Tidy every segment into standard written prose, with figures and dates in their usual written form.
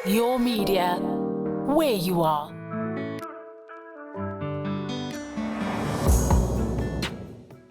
Your media, where you are.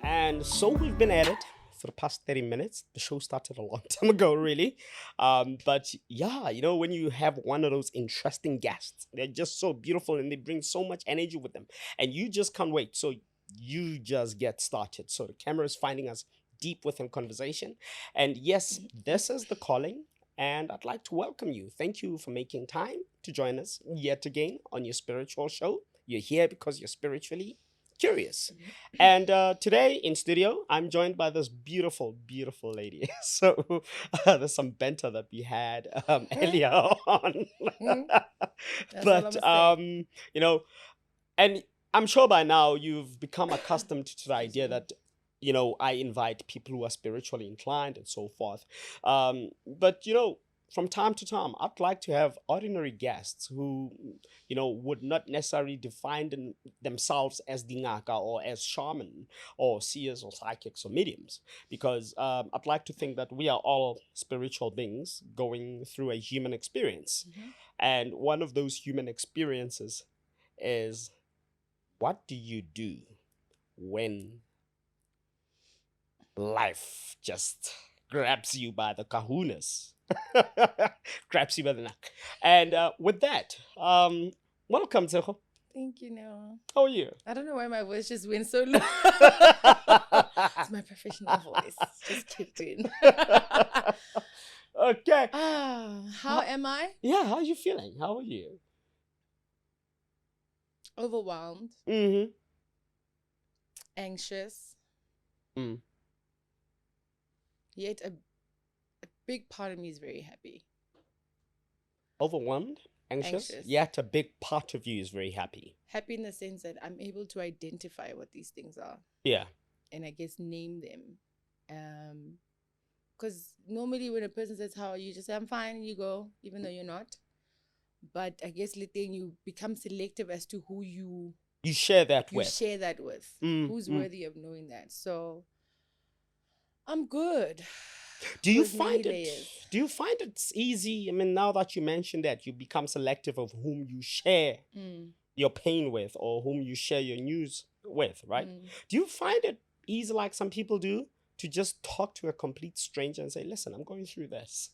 And so we've been at it for the past 30 minutes. The show started a long time ago, really. But yeah, when you have one of those interesting guests, they're just so beautiful and they bring so much energy with them. And you just can't wait. So you just get started. So the camera is finding us deep within conversation. And yes, this is the calling. And I'd like to welcome you. Thank you for making time to join us yet again on your spiritual show. You're here because you're spiritually curious. And today in studio, I'm joined by this beautiful, beautiful lady. So there's some banter that we had earlier on. That's all But, I'm saying. and I'm sure by now you've become accustomed to the idea that, I invite people who are spiritually inclined and so forth. But, from time to time, I'd like to have ordinary guests who, would not necessarily define themselves as dingaka or as shaman or seers or psychics or mediums, because I'd like to think that we are all spiritual beings going through a human experience. And one of those human experiences is, what do you do when life just grabs you by the kahunas? Grabs you by the neck. And with that, welcome, Tshego. Thank you, no. How are you? I don't know why my voice just went so low. It's my professional voice. Just kicked in. Okay. How am I? Yeah, how are you feeling? How are you? Overwhelmed, Mm-hmm. anxious, Mm. yet a big part of me is very happy. Overwhelmed? Anxious? Anxious. Yet a big part of you is very happy. Happy in the sense that I'm able to identify what these things are Yeah. and I guess name them. Because normally when a person says, how are you? Just say, I'm fine, and you go, even though you're not. But I guess letting you become selective as to who you You share that with. share that with. Who's worthy of knowing that? So I'm good. Do you With many find it? layers. Do you find it's easy? I mean, now that you mentioned that, you become selective of whom you share your pain with or whom you share your news with, right? Do you find it easy, like some people do, to just talk to a complete stranger and say, "Listen, I'm going through this."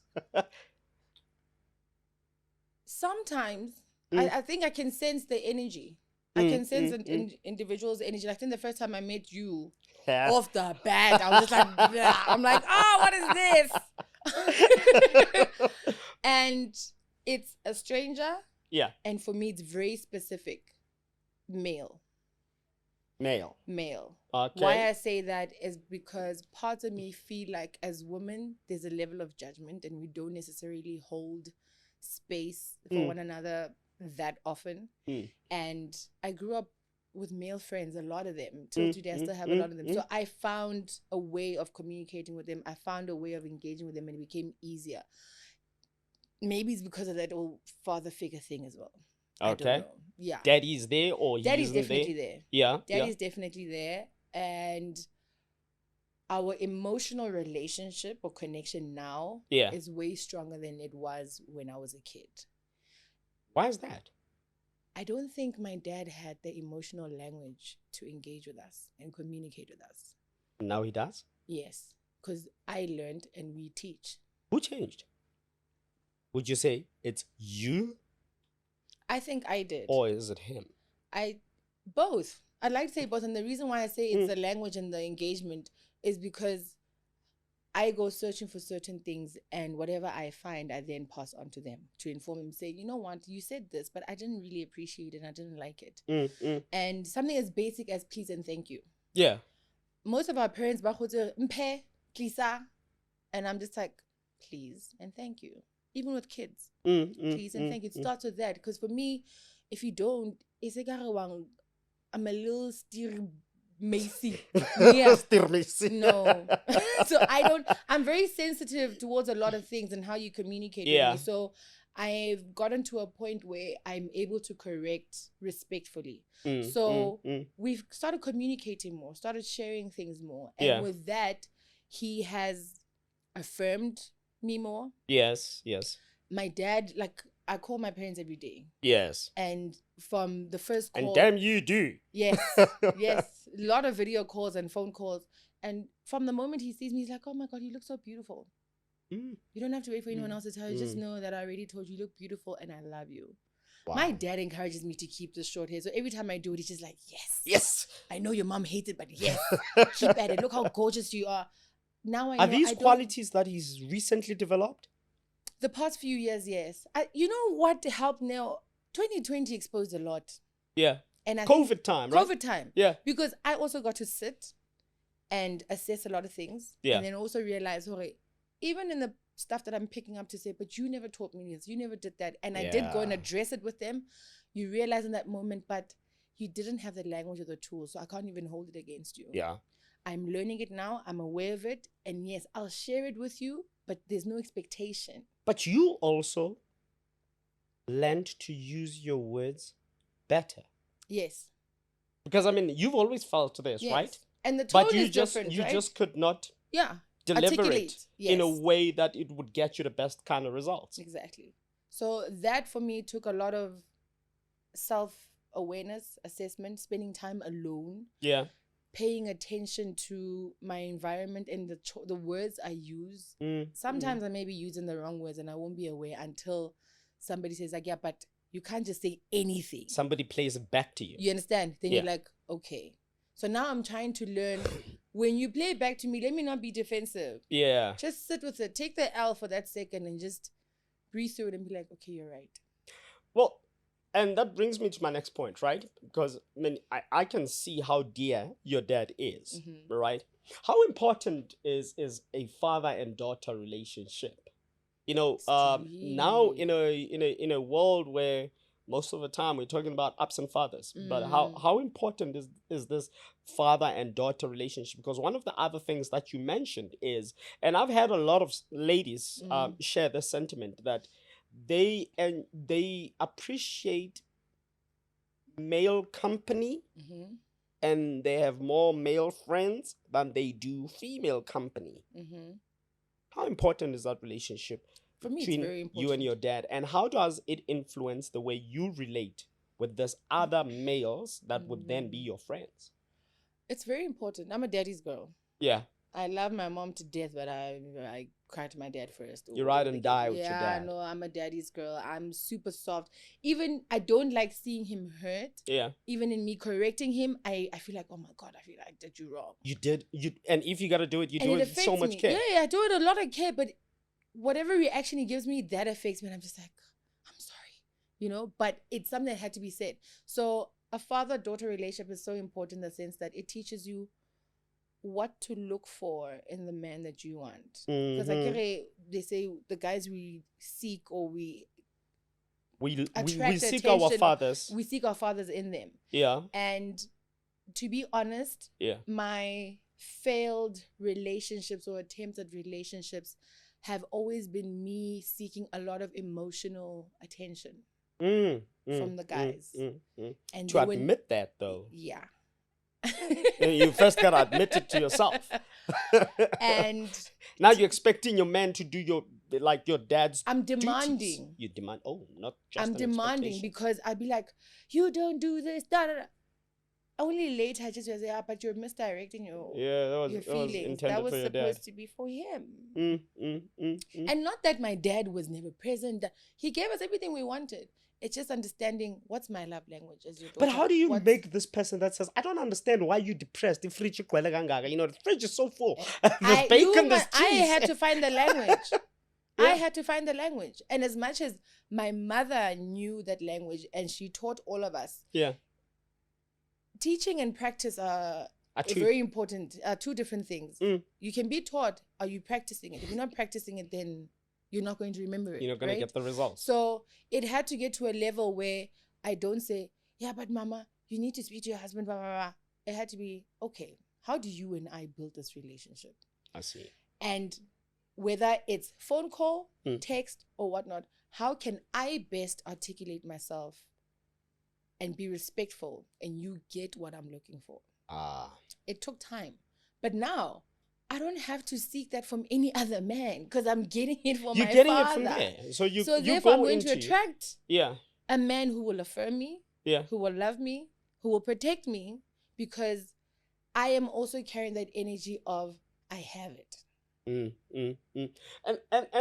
Sometimes I think I can sense the energy. I can sense an individual's energy. Like, I think the first time I met you, Yeah. off the bat, I was just like, "Blah." I'm like, oh, what is this? And it's a stranger. Yeah. And for me, it's very specific. Male. Male. Okay. Why I say that is because parts of me feel like as women, there's a level of judgment and we don't necessarily hold space for one another that often. And I grew up with male friends, a lot of them. Till today, I still have a lot of them. So I found a way of communicating with them. I found a way of engaging with them and it became easier. Maybe it's because of that old father figure thing as well. I don't Okay. know. Yeah. Daddy's there or he Daddy's isn't definitely there? there. Yeah. Daddy's definitely there. And our emotional relationship or connection now is way stronger than it was when I was a kid. Why is that? I don't think my dad had the emotional language to engage with us and communicate with us. Now he does? Yes, because I learned and we teach. Who changed? Would you say it's you I think I did. or is it him? Both. I'd like to say both. And the reason why I say it's the language and the engagement is because I go searching for certain things and whatever I find, I then pass on to them to inform them, say, you know what, you said this, but I didn't really appreciate it and I didn't like it. And something as basic as please and thank you. Yeah. Most of our parents, mpe, plisa, and I'm just like, please and thank you. Even with kids, please and thank you. It starts with that. Because for me, if you don't, I'm a little still Macy. Yeah. No. So I'm very sensitive towards a lot of things and how you communicate with me. So I've gotten to a point where I'm able to correct respectfully. We've started communicating more, started sharing things more. And with that, he has affirmed me more. Yes. My dad, like, I call my parents every day. Yes. And from the first call. And damn you do. Yes. Yes. A lot of video calls and phone calls. And from the moment he sees me, he's like, oh my God, you look so beautiful. You don't have to wait for anyone else to tell you. Just know that I already told you look beautiful and I love you. Wow. My dad encourages me to keep the short hair. So every time I do it, he's just like, yes. Yes. I know your mom hates it, but yes. Keep at it. Look how gorgeous you are. Now I know. Are these qualities that he's recently developed? The past few years, yes. You know what helped now? 2020 exposed a lot. Yeah. And COVID time, right? COVID time. Yeah. Because I also got to sit and assess a lot of things. Yeah. And then also realize, okay, even in the stuff that I'm picking up to say, but you never taught me this, you never did that. And I did go and address it with them. You realize in that moment, but you didn't have the language or the tools, so I can't even hold it against you. Yeah. I'm learning it now. I'm aware of it. And yes, I'll share it with you, but there's no expectation. But you also learned to use your words better. Yes. Because, I mean, you've always felt this, yes. right? And the tone is just, different, you right? just could not deliver it yes. in a way that it would get you the best kind of results. Exactly. So that for me took a lot of self-awareness, assessment, spending time alone. Yeah. Paying attention to my environment and the words I use. Sometimes I may be using the wrong words and I won't be aware until somebody says like, yeah, but you can't just say anything. Somebody plays it back to you. You understand? Then you're like, okay. So now I'm trying to learn, when you play it back to me, let me not be defensive. Yeah. Just sit with it. Take the L for that second and just breathe through it and be like, okay, you're right. Well, and that brings me to my next point, right? Because I mean, I can see how dear your dad is, right? How important is a father and daughter relationship? You know, now in a world where most of the time we're talking about absent fathers, but how important is this father and daughter relationship? Because one of the other things that you mentioned is, and I've had a lot of ladies share this sentiment, that they appreciate male company and they have more male friends than they do female company. How important is that relationship for me between it's very important. You and your dad, and how does it influence the way you relate with this other males that would then be your friends? It's very important. I'm a daddy's girl. Yeah. I love my mom to death, but I cry to my dad first. You ride and die with your dad. Yeah, no, I'm a daddy's girl. I'm super soft. Even I don't like seeing him hurt. Yeah. Even in me correcting him, I feel like, oh my God, I feel like I did you wrong. And if you gotta do it, you do it with so much care. Yeah, I do it a lot of care, but whatever reaction he gives me, that affects me. And I'm just like, I'm sorry, you know, but it's something that had to be said. So a father-daughter relationship is so important in the sense that it teaches you what to look for in the man that you want. Because they say the guys we seek or we seek our fathers. We seek our fathers in them. Yeah. And to be honest, my failed relationships or attempts at relationships have always been me seeking a lot of emotional attention from the guys. And to admit that, though. Yeah. You first gotta admit it to yourself. And now you're expecting your man to do your dad's I'm demanding duties. You demand. Not just I'm demanding because I'd be like, you don't do this, only later I just was like, but you're misdirecting your feelings. That was supposed to be for him. And not that my dad was never present. He gave us everything we wanted. It's just understanding what's my love language as your daughter. But how do you make this person that says, I don't understand why you depressed? The fridge, the fridge is so full. There's bacon, there's cheese. I had to find the language. I had to find the language. And as much as my mother knew that language and she taught all of us. Yeah. Teaching and practice are very important. Two different things. You can be taught. Are you practicing it? If you're not practicing it, then you're not going to remember it. You're not going to get the results. So it had to get to a level where I don't say, yeah, but mama, you need to speak to your husband, blah, blah, blah. It had to be, okay, how do you and I build this relationship? I see. And whether it's phone call, text, or whatnot, how can I best articulate myself and be respectful and you get what I'm looking for? It took time. But now I don't have to seek that from any other man because I'm getting it from You're my getting father. it from there. So you therefore, go I'm going into to attract yeah, a man who will affirm me, yeah. who will love me, who will protect me, because I am also carrying that energy of I have it. And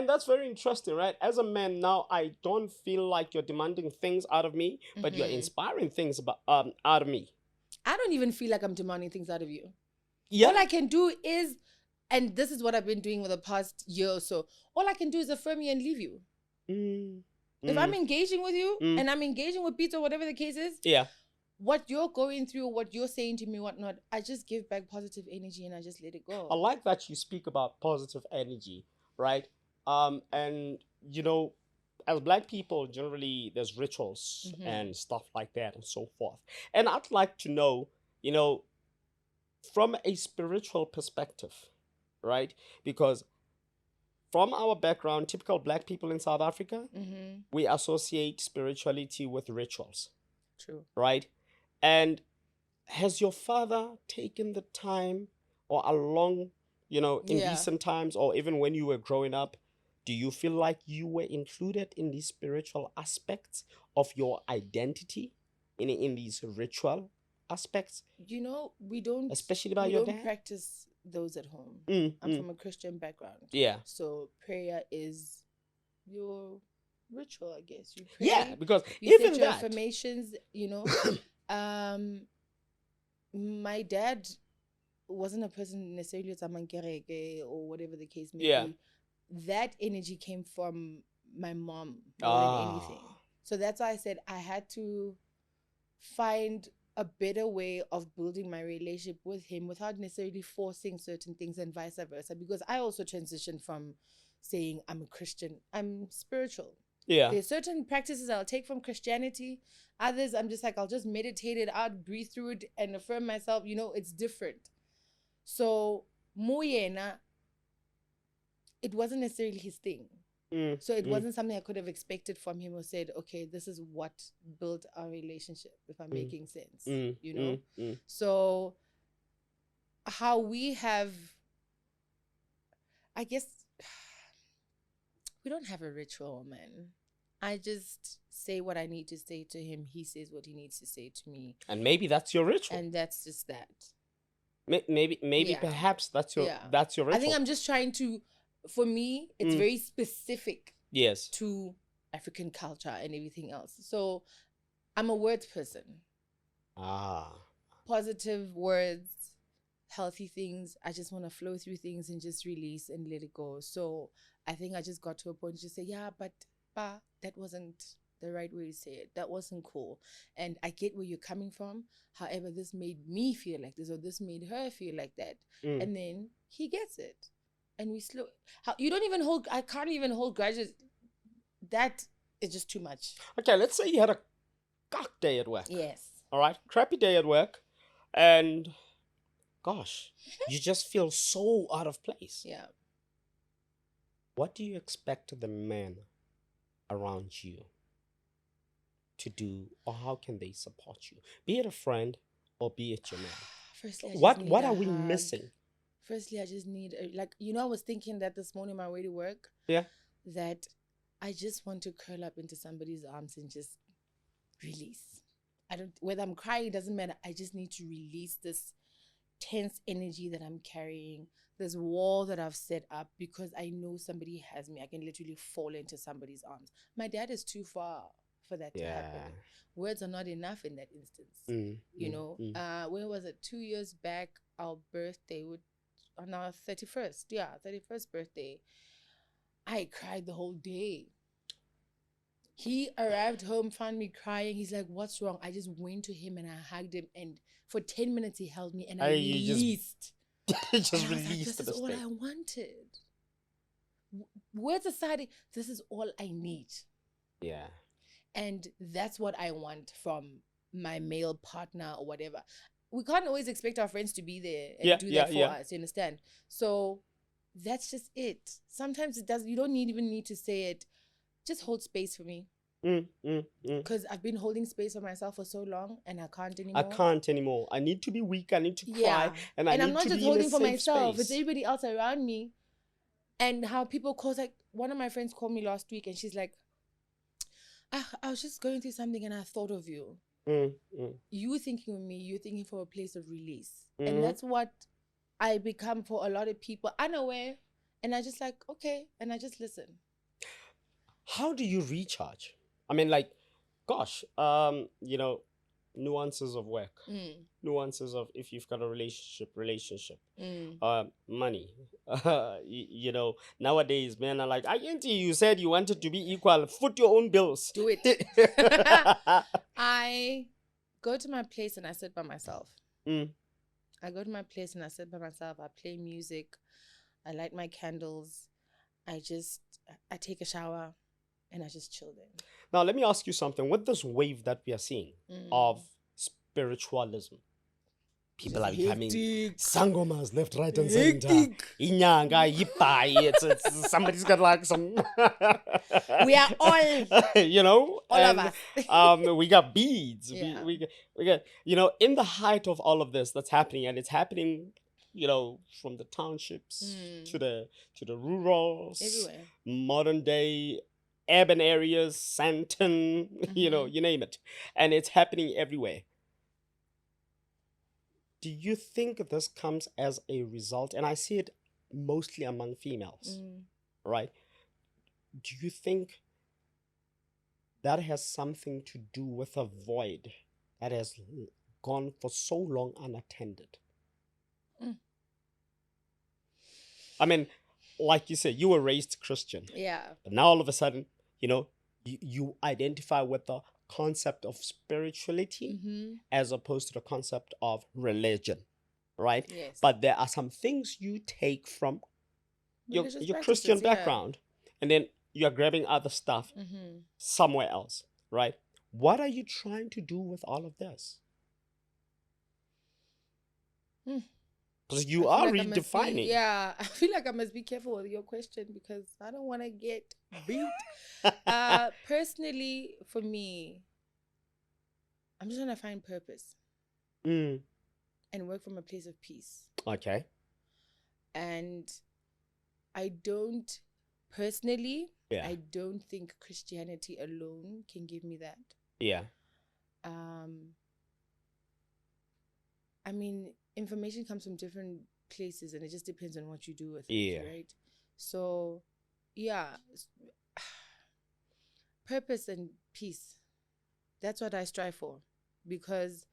that's very interesting, right? As a man now, I don't feel like you're demanding things out of me, but you're inspiring things about out of me. I don't even feel like I'm demanding things out of you. Yeah. All I can do is, and this is what I've been doing for the past year or so, all I can do is affirm you and leave you. If I'm engaging with you and I'm engaging with Peter, whatever the case is, Yeah. what you're going through, what you're saying to me, whatnot, I just give back positive energy and I just let it go. I like that you speak about positive energy, right? And you know, as Black people, generally there's rituals and stuff like that and so forth. And I'd like to know, you know, from a spiritual perspective, right? Because from our background, typical Black people in South Africa, we associate spirituality with rituals. True. Right? And has your father taken the time or along, you know, in recent times or even when you were growing up, do you feel like you were included in these spiritual aspects of your identity, in these ritual aspects? You know, we don't, especially by your dad? practice those at home. I'm from a Christian background. Yeah. So prayer is your ritual, I guess. You pray. Yeah, because you even set your that affirmations, you know. My dad wasn't a person necessarily or whatever the case may be. That energy came from my mom more than anything. So that's why I said I had to find a better way of building my relationship with him without necessarily forcing certain things and vice versa. Because I also transitioned from saying I'm a Christian, I'm spiritual. Yeah. There's certain practices I'll take from Christianity. Others, I'm just like, I'll just meditate it out, breathe through it, and affirm myself. You know, it's different. So, Muyena, it wasn't necessarily his thing. So it wasn't something I could have expected from him or said, okay, this is what built our relationship, if I'm making sense, you know? So how we have, I guess, we don't have a ritual, man. I just say what I need to say to him. He says what he needs to say to me. And maybe that's your ritual. And that's just that. Maybe perhaps that's your ritual. I think I'm just trying to, for me, it's very specific. Yes. To African culture and everything else. So I'm a words person. Positive words, healthy things. I just want to flow through things and just release and let it go. So I think I just got to a point to say, yeah, but that wasn't the right way to say it. That wasn't cool. And I get where you're coming from. However, this made me feel like this, or this made her feel like that. And then he gets it. And we slow. You don't even hold. I can't even hold grudges. That is just too much. Okay, let's say you had a cock day at work. Yes. All right, crappy day at work, and gosh, you just feel so out of place. Yeah. What do you expect the men around you to do, or how can they support you? Be it a friend or be it your man. Firstly, what are we missing? Firstly, I just need, I was thinking that this morning on my way to work. Yeah. That I just want to curl up into somebody's arms and just release. Whether I'm crying, it doesn't matter. I just need to release this tense energy that I'm carrying, this wall that I've set up, because I know somebody has me. I can literally fall into somebody's arms. My dad is too far for that to happen. Words are not enough in that instance. You know, when was it? 2 years back, our birthday on our 31st birthday, I cried the whole day. He arrived home, found me crying. He's like, what's wrong? I just went to him and I hugged him, and for 10 minutes he held me and I released. Just released. This is all I wanted. Words aside, this is all I need. Yeah. And that's what I want from my male partner or whatever. We can't always expect our friends to be there and do that for us, you understand? So that's just it. Sometimes you don't even need to say it. Just hold space for me. Because I've been holding space for myself for so long and I can't I anymore. can't anymore. I need to be weak. I need to cry. Yeah. And I I'm need not to just be in a holding for safe myself, space. it's everybody else around me. And how people call, like, one of my friends called me last week and she's like, I was just going through something and I thought of you. You were thinking of me, you're thinking for a place of release. And that's what I become for a lot of people, unaware. And I just like, okay. And I just listen. How do you recharge? I mean, like, gosh, you know, nuances of work, nuances of if you've got a relationship, money. You know, nowadays, men are like, you said you wanted to be equal. Foot your own bills. Do it. I go to my place and I sit by myself. I go to my place and I sit by myself. I play music. I light my candles. I take a shower and I just chill there. Now, let me ask you something. With this wave that we are seeing of spiritualism, people are becoming sangomas left, right, and center. Inyanga, yipai. It's somebody's got like some. We are all, you know, all of us. We got beads. Yeah. We got, you know, in the height of all of this that's happening, and it's happening, you know, from the townships to the rurals, everywhere, modern day urban areas, Santon, you know, you name it, and it's happening everywhere. Do you think this comes as a result? And I see it mostly among females, right? Do you think that has something to do with a void that has gone for so long unattended? I mean, like you said, you were raised Christian. Yeah. But now all of a sudden, you know, you identify with the concept of spirituality as opposed to the concept of religion, right? Yes. But there are some things you take from your Christian background, and then you're grabbing other stuff somewhere else, right? What are you trying to do with all of this? Because you are like redefining. I feel like I must be careful with your question because I don't want to get beat. Personally, for me, I'm just trying to find purpose and work from a place of peace. Okay. And I don't, personally, I don't think Christianity alone can give me that. Yeah. I mean, information comes from different places and it just depends on what you do with it, right? So, yeah, purpose and peace. That's what I strive for, because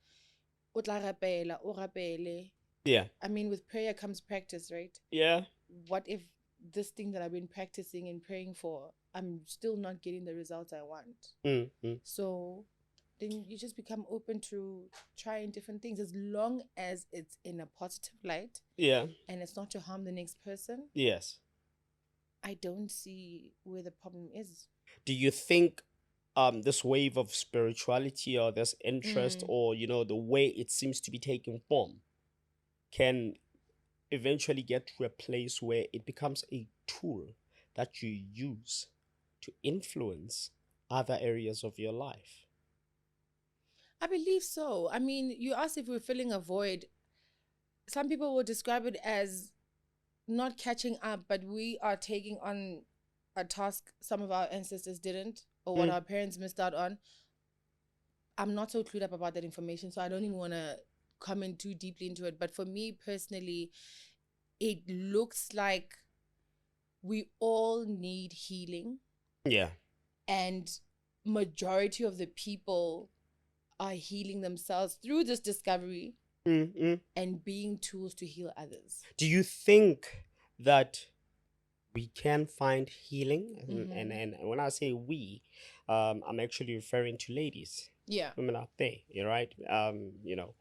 yeah. I mean, with prayer comes practice, right? Yeah. What if this thing that I've been practicing and praying for, I'm still not getting the results I want? So then you just become open to trying different things as long as it's in a positive light. Yeah. And it's not to harm the next person. Yes. I don't see where the problem is. Do you think this wave of spirituality or this interest or, you know, the way it seems to be taking form can eventually get to a place where it becomes a tool that you use to influence other areas of your life? I believe so. I mean, you asked if we're filling a void. Some people will describe it as not catching up, but we are taking on a task some of our ancestors didn't, or what our parents missed out on. I'm not so clued up about that information, so I don't even want to comment too deeply into it. But for me personally, it looks like we all need healing. Yeah. And majority of the people are healing themselves through this discovery and being tools to heal others. Do you think that we can find healing? And when I say we, I'm actually referring to ladies. Yeah. Women out there, you're right. You know,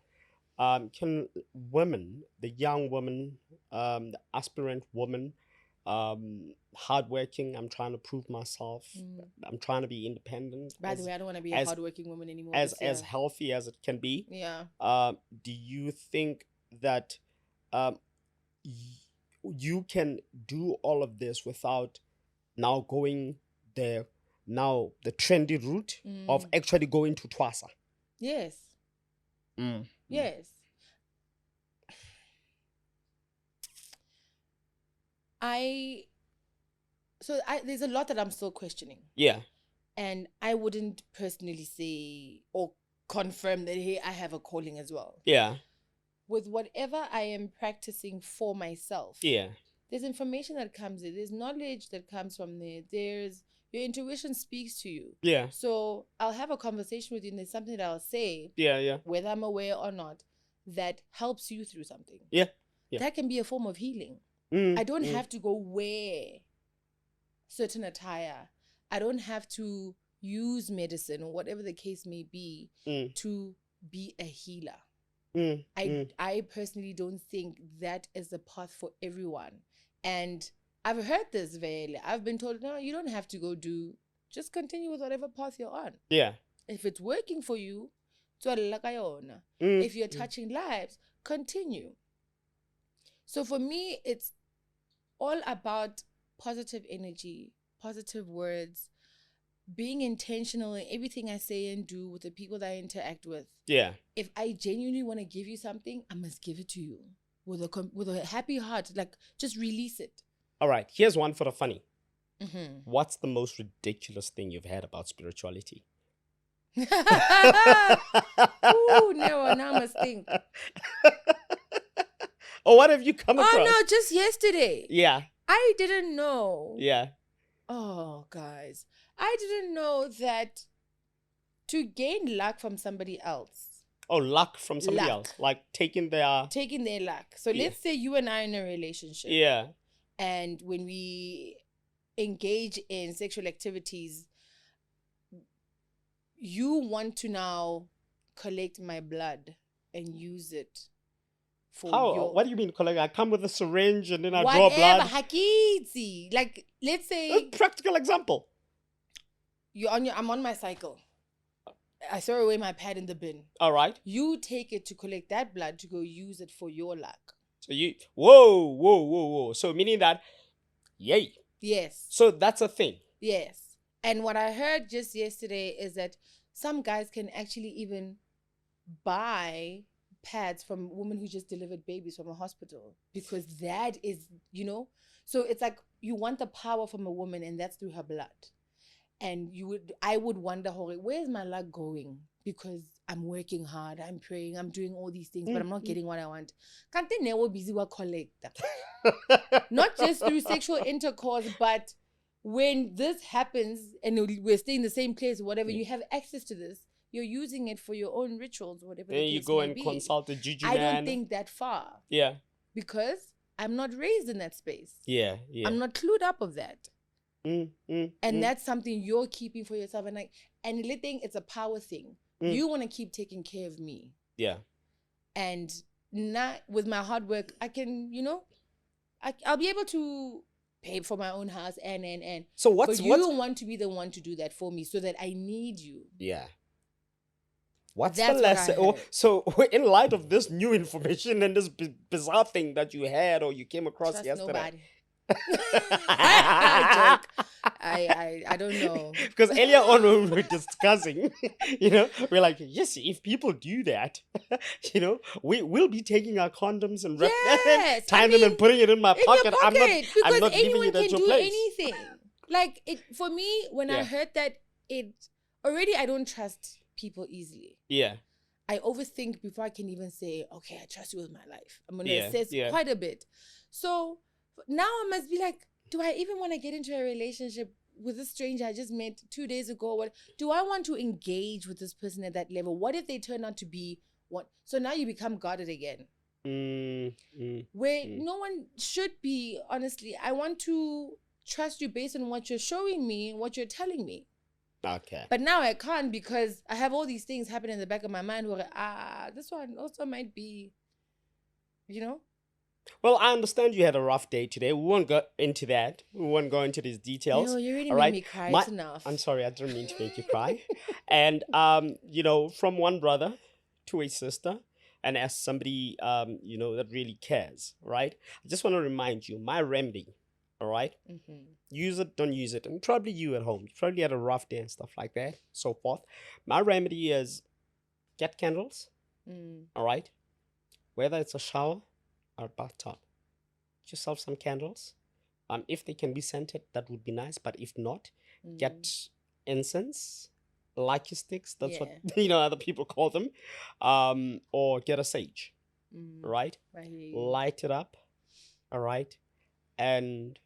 can women, the young woman, the aspirant woman, hardworking, I'm trying to prove myself. I'm trying to be independent. By the way, I don't want to be a hardworking woman anymore. As healthy as it can be. Yeah. Do you think that you can do all of this without now going the now the trendy route of actually going to Twasa. Yes. Yes. There's a lot that I'm still questioning. Yeah. And I wouldn't personally say or confirm that, hey, I have a calling as well. Yeah. With whatever I am practicing for myself. Yeah. There's information that comes in. There's knowledge that comes from there. Your intuition speaks to you. Yeah. So I'll have a conversation with you and there's something that I'll say. Yeah. Whether I'm aware or not, that helps you through something. Yeah. That can be a form of healing. I don't have to go wear certain attire. I don't have to use medicine or whatever the case may be to be a healer. I personally don't think that is the path for everyone. And I've heard this very. I've been told, no, you don't have to go just continue with whatever path you're on. Yeah. If it's working for you, if you're touching lives, continue. So for me, it's all about positive energy, positive words, being intentional in everything I say and do with the people that I interact with. Yeah. If I genuinely want to give you something, I must give it to you with a happy heart. Like, just release it. All right. Here's one for the funny. What's the most ridiculous thing you've had about spirituality? Ooh, no, now I must think. Or what have you come across? Oh, no, just yesterday. Yeah. I didn't know. Yeah. Oh, guys. I didn't know that to gain luck from somebody else. Oh, luck from somebody else. Like taking their luck. So let's say you and I are in a relationship. Yeah. And when we engage in sexual activities, you want to now collect my blood and use it for what do you mean collect? I come with a syringe and then I whatever, draw blood. Hakiti. Like, let's say A practical example. I'm on my cycle. I throw away my pad in the bin. All right. You take it to collect that blood to go use it for your luck. So whoa. So meaning that, yay. Yes. So that's a thing. Yes. And what I heard just yesterday is that some guys can actually even buy pads from women who just delivered babies from a hospital, because that is, so it's like you want the power from a woman, and that's through her blood. And I would wonder, where's my luck going? Because I'm working hard, I'm praying, I'm doing all these things, but I'm not getting what I want. Can't they never busy with collect? Not just through sexual intercourse, but when this happens and we're staying in the same place, whatever, you have access to this, you're using it for your own rituals, whatever. Then you go and consult the juju man. I don't think that far. Yeah. Because I'm not raised in that space. Yeah. I'm not clued up of that. And that's something you're keeping for yourself. And I think it's a power thing. You want to keep taking care of me. Yeah. And not with my hard work, I can, I'll be able to pay for my own house and. So but you want to be the one to do that for me, so that I need you. Yeah. What's the lesson? So in light of this new information and this bizarre thing that you had or you came across Trust yesterday. Nobody. I don't know. Because earlier on when we were discussing, we're like, yes, if people do that, we'll be taking our condoms and tying them and putting it in my pocket. I'm not leaving it at your place. Anything. Like for me, when I heard that, I don't trust people easily. Yeah. I overthink before I can even say, okay, I trust you with my life. I'm going to assess quite a bit. So now I must be like, do I even want to get into a relationship with a stranger I just met 2 days ago? What do I want to engage with this person at that level? What if they turn out to be what? So now you become guarded again. Where no one should be, honestly. I want to trust you based on what you're showing me and what you're telling me. Okay. But now I can't, because I have all these things happening in the back of my mind where, this one also might be, Well, I understand you had a rough day today. We won't go into that. We won't go into these details. No, you really made me cry enough. I'm sorry, I didn't mean to make you cry. And, from one brother to a sister, and as somebody, that really cares, right? I just want to remind you, my remedy, All right? Use it, don't use it. And probably you at home. You probably had a rough day and stuff like that, so forth. My remedy is get candles. All right? Whether it's a shower or a bathtub. Get yourself some candles. If they can be scented, that would be nice. But if not, get incense, lucky sticks. That's what other people call them. Or get a sage. Right? Light it up. All right? And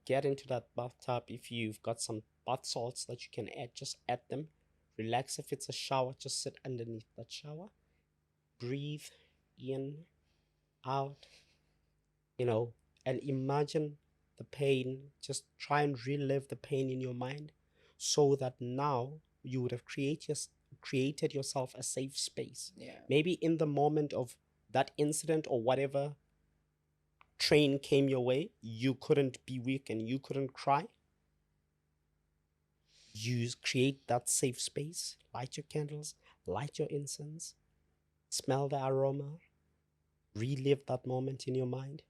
get into that bathtub. If you've got some bath salts that you can add, just add them. Relax. If it's a shower, just sit underneath that shower. Breathe in, out, and imagine the pain. Just try and relive the pain in your mind so that now you would have created yourself a safe space. Maybe in the moment of that incident or whatever train came your way, you couldn't be weak and you couldn't cry. You create that safe space. Light your candles, light your incense, smell the aroma, relive that moment in your mind,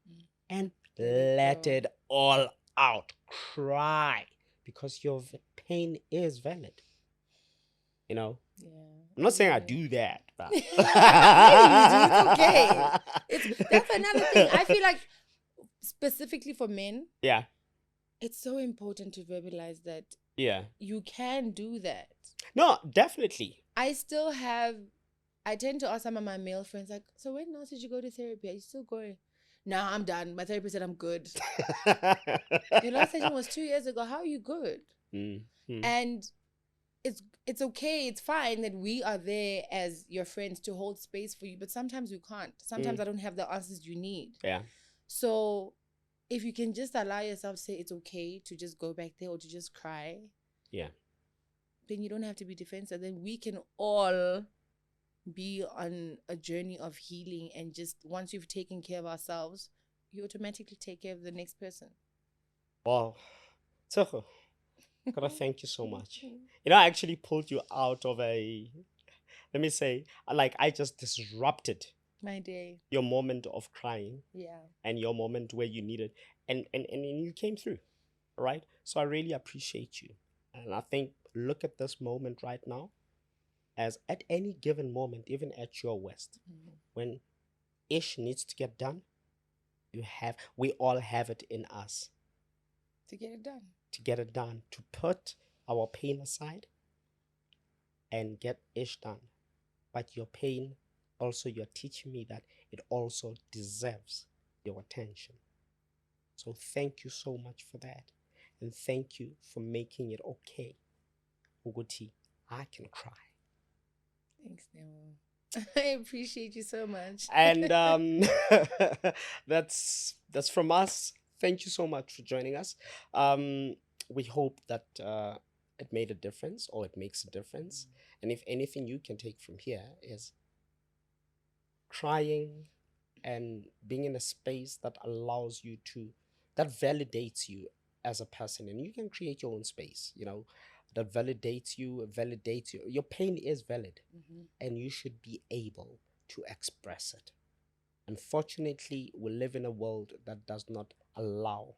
and let it all out. Cry, because your pain is valid. I'm not saying I do that, but it's okay. That's another thing. I feel like specifically for men, it's so important to verbalize that you can do that. No, definitely. I tend to ask some of my male friends, like, so when else did you go to therapy? Are you still going? Nah, I'm done. My therapist said I'm good. Your last session was 2 years ago. How are you good? And it's okay. It's fine that we are there as your friends to hold space for you. But sometimes we can't. Sometimes I don't have the answers you need. So if you can just allow yourself to say it's okay to just go back there or to just cry. Then you don't have to be defensive. Then we can all be on a journey of healing, and just once you've taken care of ourselves, you automatically take care of the next person. Wow. Tshego, gotta thank you so much. I actually pulled you out of let me say, like, I just disrupted my day, your moment of crying, and your moment where you needed, and you came through, right? So I really appreciate you, and I think look at this moment right now as at any given moment, even at your worst, when ish needs to get done, we all have it in us to get it done, to put our pain aside and get ish done. But your pain, also, you're teaching me that it also deserves your attention. So thank you so much for that, and thank you for making it okay. Uguti, I can cry. Thanks, Nemo. I appreciate you so much. And that's from us. Thank you so much for joining us. We hope that it made a difference, or it makes a difference. And if anything you can take from here is crying and being in a space that allows you that validates you as a person. And you can create your own space, that validates you. Your pain is valid, and you should be able to express it. Unfortunately, we live in a world that does not allow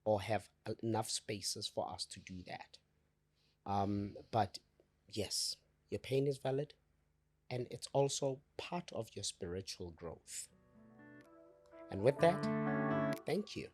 or have enough spaces for us to do that. But yes, your pain is valid, and it's also part of your spiritual growth. And with that, thank you.